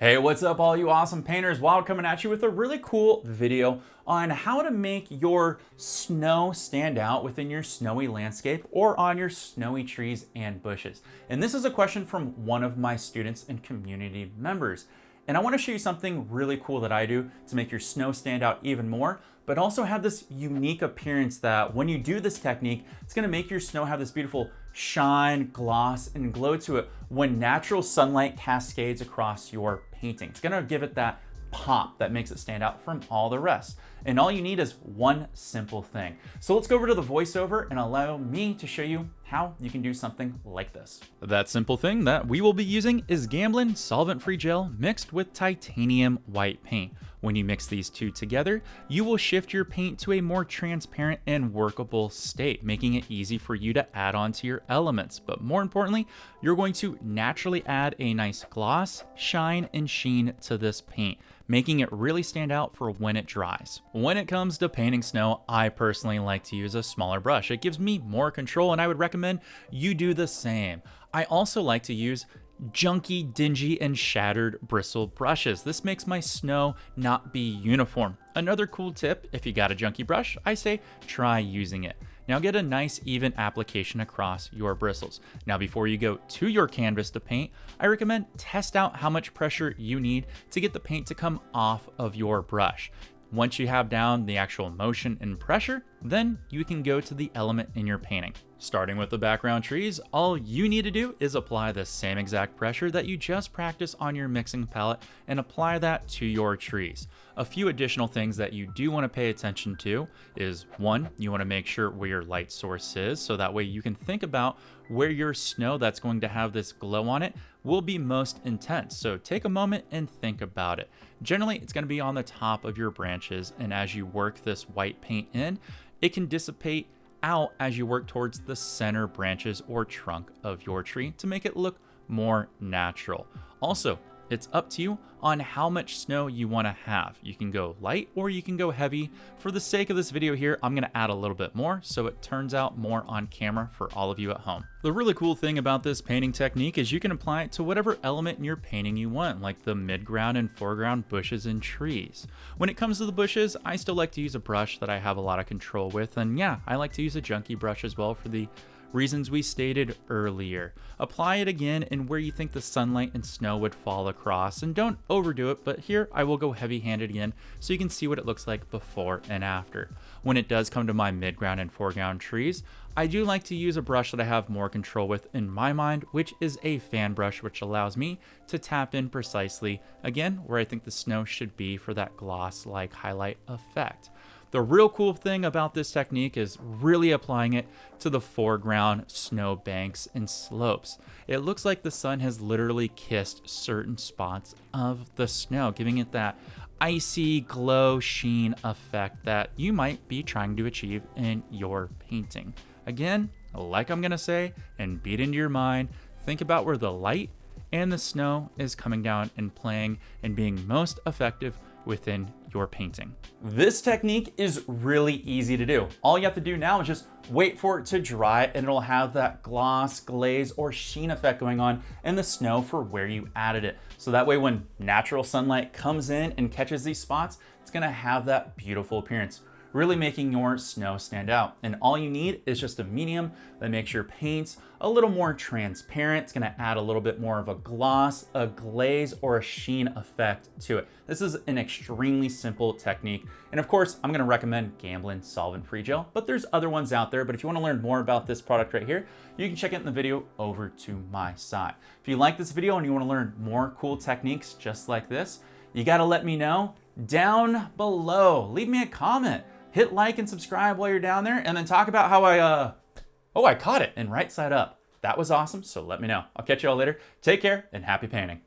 Hey, what's up all you awesome painters? Wild coming at you with a really cool video on how to make your snow stand out within your snowy landscape or on your snowy trees and bushes. And this is a question from one of my students and community members. And I want to show you something really cool that I do to make your snow stand out even more, but also have this unique appearance that when you do this technique, it's going to make your snow have this beautiful shine, gloss, and glow to it when natural sunlight cascades across your painting. It's going to give it that pop that makes it stand out from all the rest. And all you need is one simple thing. So let's go over to the voiceover and allow me to show you how you can do something like this. That simple thing that we will be using is Gamblin solvent-free gel mixed with titanium white paint. When you mix these two together, you will shift your paint to a more transparent and workable state, making it easy for you to add on to your elements. But more importantly, you're going to naturally add a nice gloss, shine, and sheen to this paint, making it really stand out for when it dries. When it comes to painting snow, I personally like to use a smaller brush. It gives me more control, and I would recommend you do the same. I also like to use junky, dingy, and shattered bristle brushes. This makes my snow not be uniform. Another cool tip, if you got a junky brush, I say try using it. Now get a nice even application across your bristles. Now before you go to your canvas to paint, I recommend test out how much pressure you need to get the paint to come off of your brush. Once you have down the actual motion and pressure, then you can go to the element in your painting. Starting with the background trees, all you need to do is apply the same exact pressure that you just practiced on your mixing palette and apply that to your trees. A few additional things that you do want to pay attention to is one, you want to make sure where your light source is, so that way you can think about where your snow that's going to have this glow on it will be most intense. So take a moment and think about it. Generally, it's going to be on the top of your branches, and as you work this white paint in, it can dissipate out as you work towards the center branches or trunk of your tree to make it look more natural. Also, it's up to you on how much snow you want to have. You can go light or you can go heavy. For the sake of this video here, I'm going to add a little bit more so it turns out more on camera for all of you at home. The really cool thing about this painting technique is you can apply it to whatever element in your painting you want, like the midground and foreground bushes and trees. When it comes to the bushes, I still like to use a brush that I have a lot of control with, and yeah, I like to use a junky brush as well for the reasons we stated earlier. Apply it again in where you think the sunlight and snow would fall across, and don't overdo it, but here I will go heavy-handed again so you can see what it looks like before and after. When it does come to my midground and foreground trees, I do like to use a brush that I have more control with in my mind, which is a fan brush, which allows me to tap in precisely, again, where I think the snow should be for that gloss-like highlight effect. The real cool thing about this technique is really applying it to the foreground snow banks and slopes. It looks like the sun has literally kissed certain spots of the snow, giving it that icy glow sheen effect that you might be trying to achieve in your painting. Again, like I'm gonna say, and beat into your mind, think about where the light and the snow is coming down and playing and being most effective within your painting. This technique is really easy to do. All you have to do now is just wait for it to dry, and it'll have that gloss, glaze, or sheen effect going on in the snow for where you added it. So that way when natural sunlight comes in and catches these spots, it's gonna have that beautiful appearance, really making your snow stand out. And all you need is just a medium that makes your paints a little more transparent. It's gonna add a little bit more of a gloss, a glaze, or a sheen effect to it. This is an extremely simple technique. And of course, I'm gonna recommend Gamblin solvent-free gel, but there's other ones out there. But if you wanna learn more about this product right here, you can check it in the video over to my side. If you like this video and you wanna learn more cool techniques just like this, you gotta let me know down below. Leave me a comment. Hit like and subscribe while you're down there, and then talk about how I caught it and right side up. That was awesome, so let me know. I'll catch you all later. Take care and happy painting.